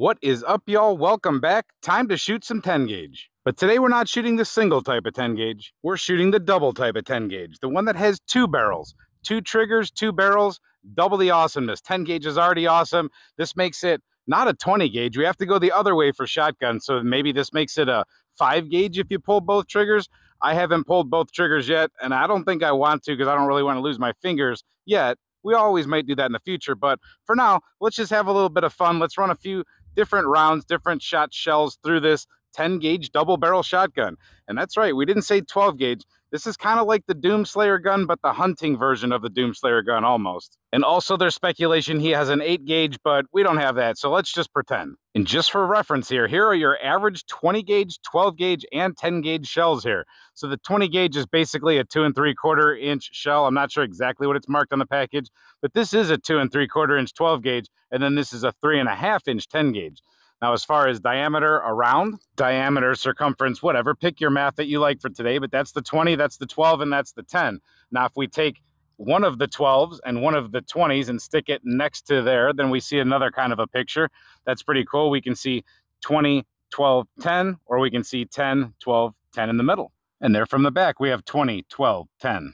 What is up, y'all? Welcome back. Time to shoot some 10 gauge. But today we're not shooting the single type of 10 gauge. We're shooting the double type of 10 gauge, the one that has two barrels, two triggers, two barrels, double the awesomeness. 10 gauge is already awesome. This makes it not a 20 gauge. We have to go the other way for shotgun. So maybe this makes it a 5 gauge if you pull both triggers. I haven't pulled both triggers yet, and I don't think I want to because I don't really want to lose my fingers yet. We always might do that in the future, but for now, let's just have a little bit of fun. Let's run a few different rounds, different shot shells through this 10 gauge double barrel shotgun. And that's right, we didn't say 12 gauge. This is kind of like the Doomslayer gun, but the hunting version of the Doomslayer gun almost. And also there's speculation he has an 8 gauge, but we don't have that, so let's just pretend. And just for reference here are your average 20 gauge, 12 gauge, and 10 gauge shells here. So the 20 gauge is basically a 2 3/4 inch shell. I'm not sure exactly what it's marked on the package, but this is a 2 3/4 inch 12 gauge, and then this is a 3.5 inch 10 gauge. Now, as far as diameter around, diameter, circumference, whatever, pick your math that you like for today, but that's the 20, that's the 12, and that's the 10. Now, if we take one of the 12s and one of the 20s and stick it next to there, then we see another kind of a picture. That's pretty cool. We can see 20, 12, 10, or we can see 10, 12, 10 in the middle. And there from the back, we have 20, 12, 10.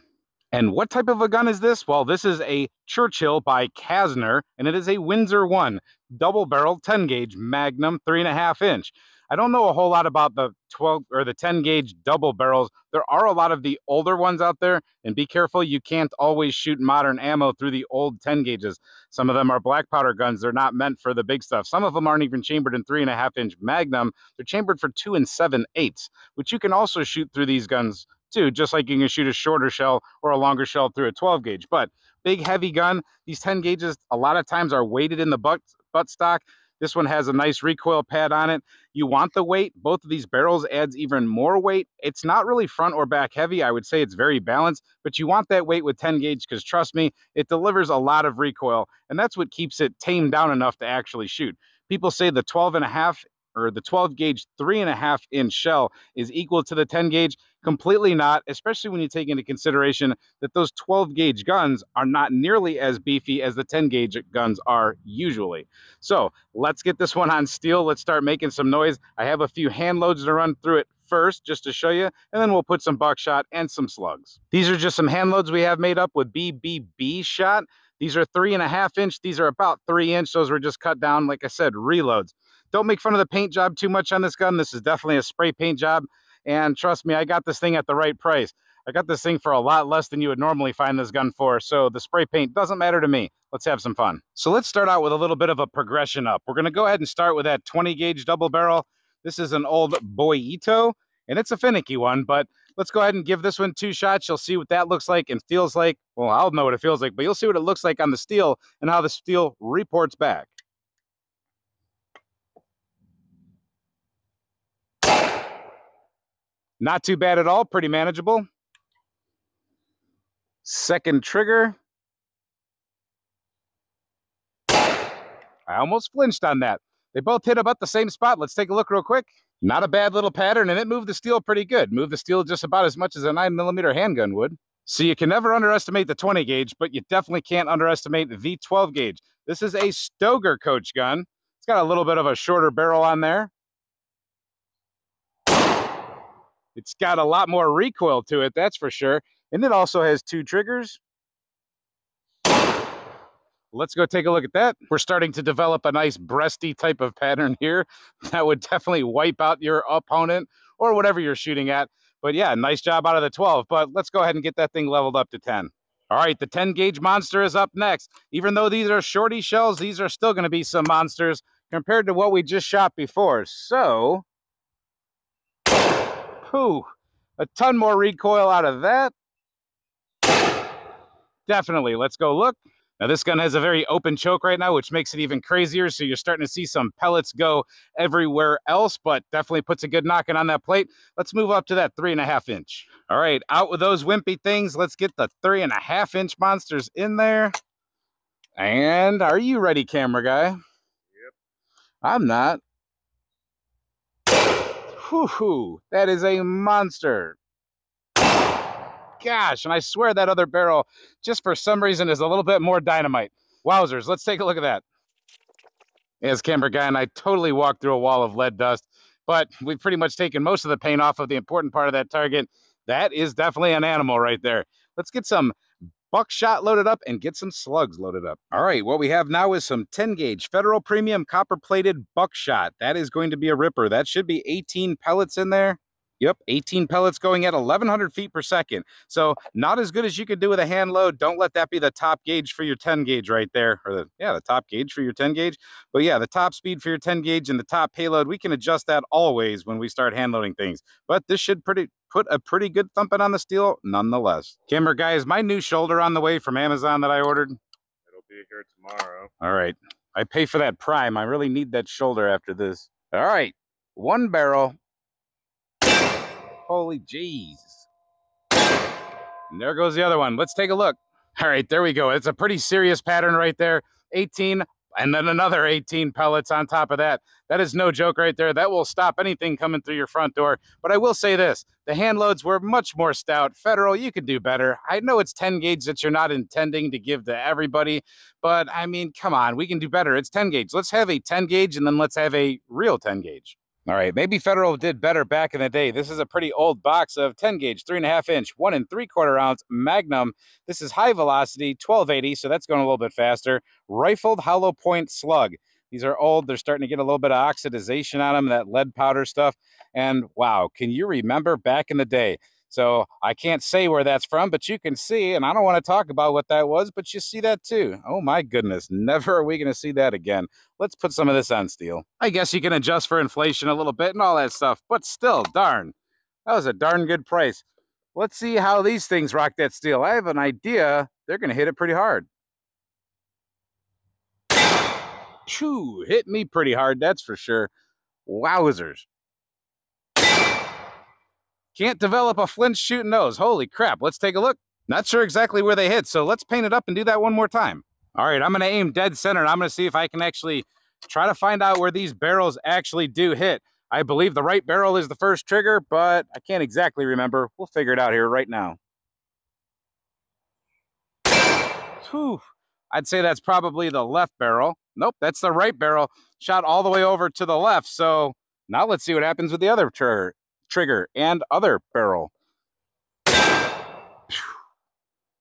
And what type of a gun is this? Well, this is a Churchill by Kassner, and it is a Windsor 1 double barrel 10 gauge Magnum 3.5 inch. I don't know a whole lot about the 12 or the 10 gauge double barrels. There are a lot of the older ones out there, and be careful, you can't always shoot modern ammo through the old 10 gauges. Some of them are black powder guns. They're not meant for the big stuff. Some of them aren't even chambered in 3.5 inch Magnum. They're chambered for 2 7/8, which you can also shoot through these guns too, just like you can shoot a shorter shell or a longer shell through a 12 gauge. But big heavy gun, these 10 gauges a lot of times are weighted in the buttstock. This one has a nice recoil pad on it. You want the weight. Both of these barrels adds even more weight. It's not really front or back heavy. I would say it's very balanced, but you want that weight with 10 gauge because trust me, it delivers a lot of recoil, and that's what keeps it tamed down enough to actually shoot. People say the 12.5 or the 12 gauge 3.5 inch shell is equal to the 10 gauge. Completely not, especially when you take into consideration that those 12 gauge guns are not nearly as beefy as the 10 gauge guns are usually. So let's get this one on steel. Let's start making some noise. I have a few hand loads to run through it first just to show you, and then we'll put some buckshot and some slugs. These are just some hand loads we have made up with BBB shot. These are 3.5 inch. These are about 3 inch. Those were just cut down, like I said, reloads. Don't make fun of the paint job too much on this gun. This is definitely a spray paint job. And trust me, I got this thing at the right price. I got this thing for a lot less than you would normally find this gun for. So the spray paint doesn't matter to me. Let's have some fun. So let's start out with a little bit of a progression up. We're going to go ahead and start with that 20 gauge double barrel. This is an old Boito, and it's a finicky one, but let's go ahead and give this one 2 shots. You'll see what that looks like and feels like. Well, I'll know what it feels like, but you'll see what it looks like on the steel and how the steel reports back. Not too bad at all, pretty manageable. Second trigger. I almost flinched on that. They both hit about the same spot. Let's take a look real quick. Not a bad little pattern, and it moved the steel pretty good. Moved the steel just about as much as a 9mm handgun would. So you can never underestimate the 20 gauge, but you definitely can't underestimate the 12 gauge. This is a Stoeger coach gun. It's got a little bit of a shorter barrel on there. It's got a lot more recoil to it, that's for sure. And it also has 2 triggers. Let's go take a look at that. We're starting to develop a nice breasty type of pattern here that would definitely wipe out your opponent or whatever you're shooting at. But yeah, nice job out of the 12. But let's go ahead and get that thing leveled up to 10. All right, the 10 gauge monster is up next. Even though these are shorty shells, these are still going to be some monsters compared to what we just shot before. So a ton more recoil out of that. Definitely. Let's go look. Now, this gun has a very open choke right now, which makes it even crazier. So you're starting to see some pellets go everywhere else, but definitely puts a good knocking on that plate. Let's move up to that 3.5 inch. All right, out with those wimpy things. Let's get the 3.5 inch monsters in there. And are you ready, camera guy? Yep. I'm not. Whew, that is a monster. Gosh, and I swear that other barrel, just for some reason, is a little bit more dynamite. Wowzers, let's take a look at that. As camera guy, and I totally walked through a wall of lead dust, but we've pretty much taken most of the paint off of the important part of that target. That is definitely an animal right there. Let's get some buckshot loaded up and get some slugs loaded up. All right, what we have now is some 10 gauge Federal Premium copper plated buckshot. That is going to be a ripper. That should be 18 pellets in there. Yep, 18 pellets going at 1,100 feet per second. So not as good as you could do with a hand load. Don't let that be the top gauge for your 10 gauge right there. Or the top gauge for your 10 gauge. But yeah, the top speed for your 10 gauge and the top payload, we can adjust that always when we start hand loading things. But this should put a pretty good thumping on the steel nonetheless. Camera guy, is my new shoulder on the way from Amazon that I ordered? It'll be here tomorrow. All right. I pay for that Prime. I really need that shoulder after this. All right. One barrel. Holy jeez. And there goes the other one. Let's take a look. All right, there we go. It's a pretty serious pattern right there. 18, and then another 18 pellets on top of that. That is no joke right there. That will stop anything coming through your front door. But I will say this, the hand loads were much more stout. Federal, you could do better. I know it's 10 gauge that you're not intending to give to everybody, but I mean, come on, we can do better. It's 10 gauge. Let's have a 10 gauge and then let's have a real 10 gauge. All right, maybe Federal did better back in the day. This is a pretty old box of 10 gauge, 3.5 inch, 1 3/4 ounce Magnum. This is high velocity, 1280, so that's going a little bit faster. Rifled hollow point slug. These are old. They're starting to get a little bit of oxidization on them, that lead powder stuff. And wow, can you remember back in the day? So I can't say where that's from, but you can see, and I don't want to talk about what that was, but you see that too. Oh my goodness, never are we going to see that again. Let's put some of this on steel. I guess you can adjust for inflation a little bit and all that stuff, but still, darn. That was a darn good price. Let's see how these things rock that steel. I have an idea. They're going to hit it pretty hard. Phew, hit me pretty hard, that's for sure. Wowzers. Can't develop a flinch shooting those. Holy crap, let's take a look. Not sure exactly where they hit, so let's paint it up and do that one more time. All right, I'm going to aim dead center, and I'm going to see if I can actually try to find out where these barrels actually do hit. I believe the right barrel is the first trigger, but I can't exactly remember. We'll figure it out here right now. Whew. I'd say that's probably the left barrel. Nope, that's the right barrel. Shot all the way over to the left, so now let's see what happens with the other trigger and other barrel.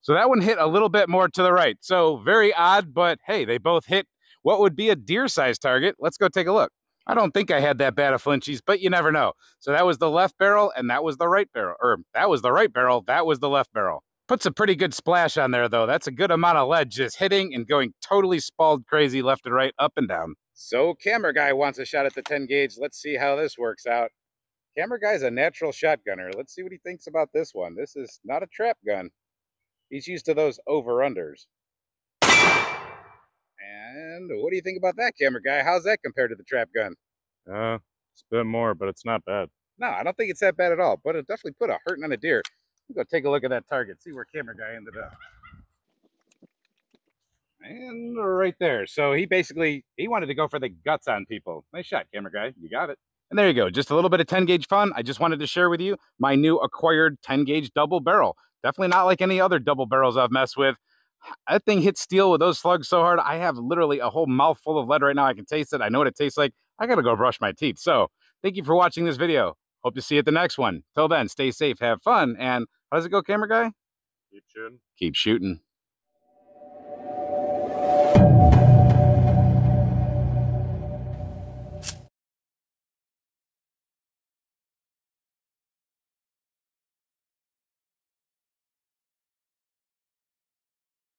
So that one hit a little bit more to the right. So very odd, but hey, they both hit what would be a deer-sized target. Let's go take a look. I don't think I had that bad of flinchies, but you never know. So that was the left barrel and that was the right barrel. Or that was the right barrel, that was the left barrel. Puts a pretty good splash on there though. That's a good amount of lead just hitting and going totally spalled crazy left and right, up and down. So camera guy wants a shot at the 10 gauge. Let's see how this works out. Camera guy's a natural shotgunner. Let's see what he thinks about this one. This is not a trap gun. He's used to those over-unders. And what do you think about that, camera guy? How's that compared to the trap gun? It's a bit more, but it's not bad. No, I don't think it's that bad at all, but it definitely put a hurting on a deer. We'll go take a look at that target, see where camera guy ended up. And right there. So he wanted to go for the guts on people. Nice shot, camera guy. You got it. And there you go. Just a little bit of 10 gauge fun. I just wanted to share with you my new acquired 10 gauge double barrel. Definitely not like any other double barrels I've messed with. That thing hits steel with those slugs so hard. I have literally a whole mouthful of lead right now. I can taste it. I know what it tastes like. I got to go brush my teeth. So thank you for watching this video. Hope to see you at the next one. Till then, stay safe, have fun, and how does it go, camera guy? Keep shooting. Keep shooting.